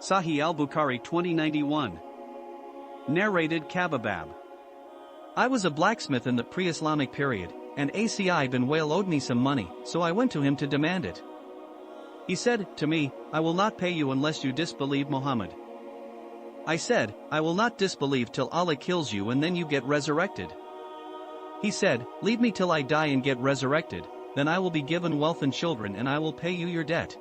Sahih al-Bukhari 2091. Narrated Kababab. I was a blacksmith in the pre-Islamic period, and ACI bin Whale owed me some money, so I went to him to demand it. He said to me, "I will not pay you unless you disbelieve Muhammad." I said, "I will not disbelieve till Allah kills you and then you get resurrected." He said, "Leave me till I die and get resurrected, then I will be given wealth and children and I will pay you your debt."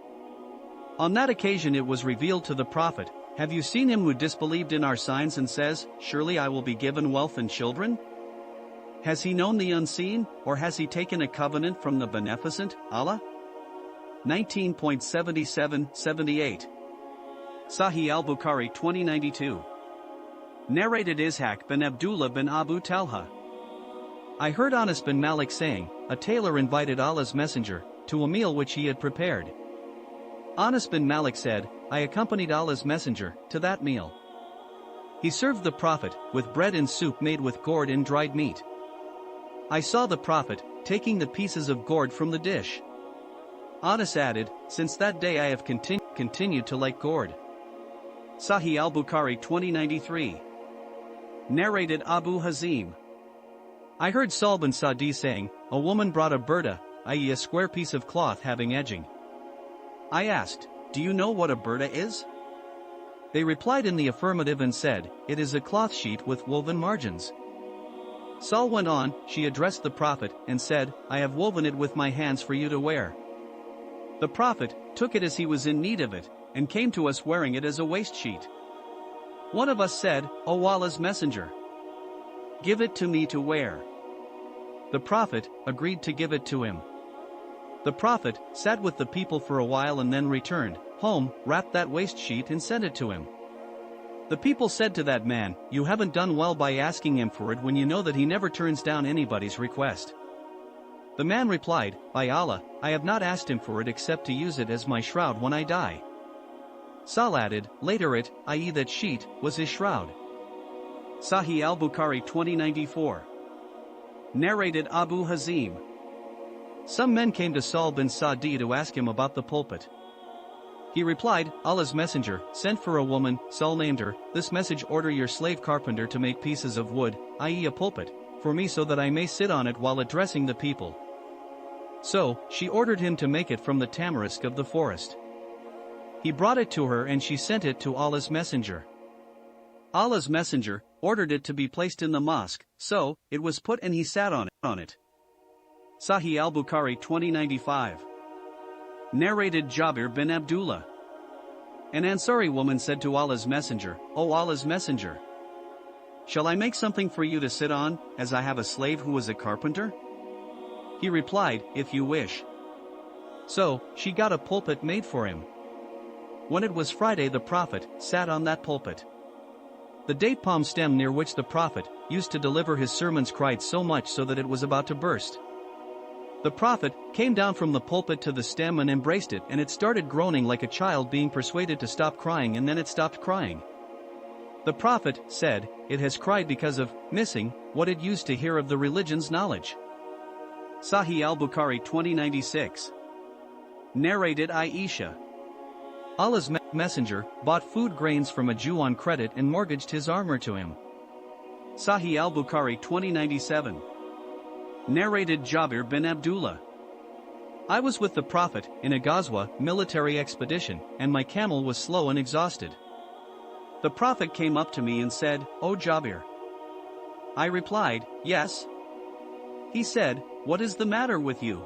On that occasion it was revealed to the Prophet, "Have you seen him who disbelieved in our signs and says, 'Surely I will be given wealth and children'? Has he known the unseen, or has he taken a covenant from the beneficent, Allah?" 19.77-78. Sahih al-Bukhari 2092. Narrated Ishaq bin Abdullah bin Abu Talha. I heard Anas bin Malik saying, a tailor invited Allah's messenger to a meal which he had prepared. Anas bin Malik said, I accompanied Allah's messenger to that meal. He served the Prophet with bread and soup made with gourd and dried meat. I saw the Prophet taking the pieces of gourd from the dish. Anas added, since that day I have continued to like gourd. Sahih al-Bukhari 2093. Narrated Abu Hazim. I heard Sahl bin Sa'di saying, a woman brought a burda, i.e. a square piece of cloth having edging. I asked, do you know what a burda is? They replied in the affirmative and said, it is a cloth sheet with woven margins. Sahl went on, she addressed the Prophet and said, I have woven it with my hands for you to wear. The Prophet took it as he was in need of it, and came to us wearing it as a waist sheet. One of us said, O Allah's messenger, give it to me to wear. The Prophet agreed to give it to him. The Prophet sat with the people for a while and then returned home, wrapped that waist sheet and sent it to him. The people said to that man, you haven't done well by asking him for it when you know that he never turns down anybody's request. The man replied, by Allah, I have not asked him for it except to use it as my shroud when I die. Sahl added, later it, i.e. that sheet, was his shroud. Sahih al-Bukhari 2094. Narrated Abu Hazim. Some men came to Sahl bin Sa'di to ask him about the pulpit. He replied, Allah's messenger sent for a woman, Sahl named her, this message order your slave carpenter to make pieces of wood, i.e. a pulpit, for me so that I may sit on it while addressing the people. So, she ordered him to make it from the tamarisk of the forest. He brought it to her and she sent it to Allah's messenger. Allah's messenger ordered it to be placed in the mosque, so, it was put and he sat on it. Sahih al-Bukhari 2095. Narrated Jabir bin Abdullah. An Ansari woman said to Allah's messenger, O Allah's messenger, shall I make something for you to sit on, as I have a slave who is a carpenter? He replied, if you wish. So, she got a pulpit made for him. When it was Friday the Prophet sat on that pulpit. The date palm stem near which the Prophet used to deliver his sermons cried so much so that it was about to burst. The Prophet came down from the pulpit to the stem and embraced it, and it started groaning like a child being persuaded to stop crying, and then it stopped crying. The Prophet said, it has cried because of missing what it used to hear of the religion's knowledge. Sahih al-Bukhari 2096. Narrated Aisha. Allah's messenger bought food grains from a Jew on credit and mortgaged his armor to him. Sahih al-Bukhari 2097. Narrated Jabir bin Abdullah. I was with the Prophet in a Ghazwa military expedition, and my camel was slow and exhausted. The Prophet came up to me and said, O Jabir. I replied, yes. He said, what is the matter with you?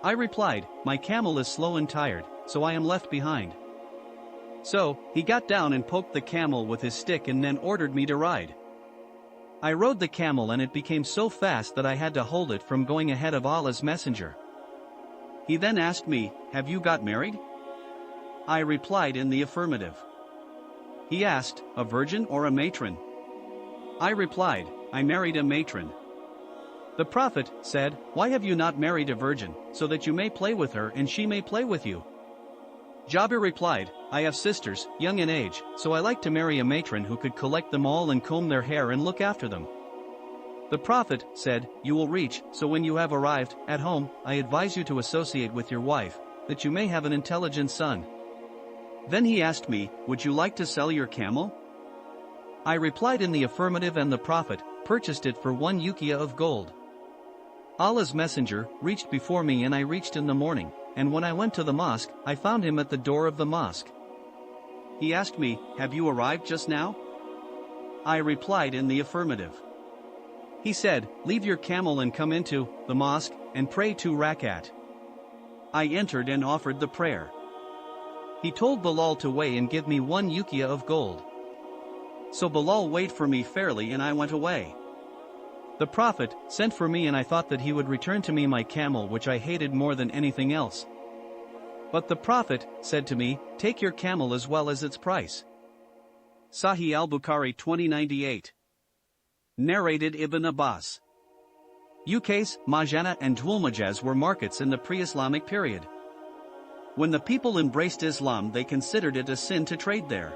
I replied, my camel is slow and tired, so I am left behind. So, he got down and poked the camel with his stick and then ordered me to ride. I rode the camel and it became so fast that I had to hold it from going ahead of Allah's messenger. He then asked me, have you got married? I replied in the affirmative. He asked, a virgin or a matron? I replied, I married a matron. The Prophet said, why have you not married a virgin, so that you may play with her and she may play with you? Jabir replied, I have sisters, young in age, so I like to marry a matron who could collect them all and comb their hair and look after them. The Prophet said, you will reach, so when you have arrived at home, I advise you to associate with your wife, that you may have an intelligent son. Then he asked me, would you like to sell your camel? I replied in the affirmative, and the Prophet purchased it for 1 ukiah of gold. Allah's messenger reached before me, and I reached in the morning, and when I went to the mosque, I found him at the door of the mosque. He asked me, have you arrived just now? I replied in the affirmative. He said, leave your camel and come into the mosque and pray 2 rakat. I entered and offered the prayer. He told Bilal to weigh and give me 1 ukiah of gold. So Bilal weighed for me fairly, and I went away. The Prophet sent for me, and I thought that he would return to me my camel, which I hated more than anything else. But the Prophet said to me, take your camel as well as its price. Sahih al-Bukhari 2098. Narrated Ibn Abbas. Ukais, Majana and Dwulmajaz were markets in the pre-Islamic period. When the people embraced Islam, they considered it a sin to trade there.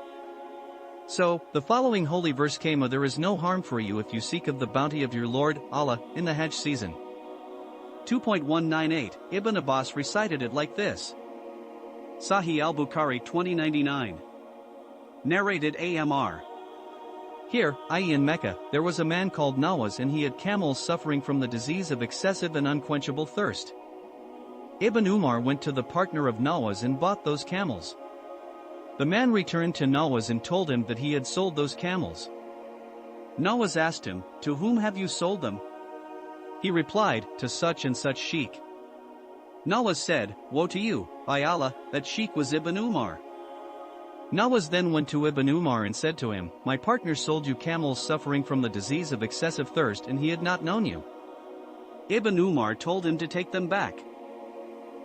So, the following holy verse came: there is no harm for you if you seek of the bounty of your Lord, Allah, in the Hajj season. 2.198, Ibn Abbas recited it like this. Sahih al-Bukhari 2099. Narrated Amr. Here, i.e. in Mecca, there was a man called Nawaz, and he had camels suffering from the disease of excessive and unquenchable thirst. Ibn Umar went to the partner of Nawaz and bought those camels. The man returned to Nawaz and told him that he had sold those camels. Nawaz asked him, to whom have you sold them? He replied, to such and such sheikh. Nawaz said, woe to you, by Allah, that sheikh was Ibn Umar. Nawaz then went to Ibn Umar and said to him, my partner sold you camels suffering from the disease of excessive thirst, and he had not known you. Ibn Umar told him to take them back.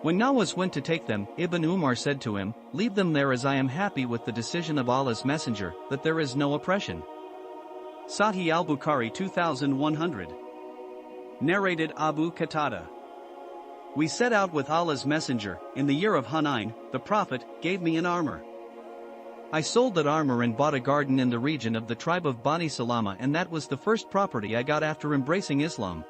When Nawaz went to take them, Ibn Umar said to him, leave them there, as I am happy with the decision of Allah's messenger, that there is no oppression. Sahih al-Bukhari 2100. Narrated Abu Qatada. We set out with Allah's messenger. In the year of Hunayn, the Prophet gave me an armor. I sold that armor and bought a garden in the region of the tribe of Bani Salama, and that was the first property I got after embracing Islam.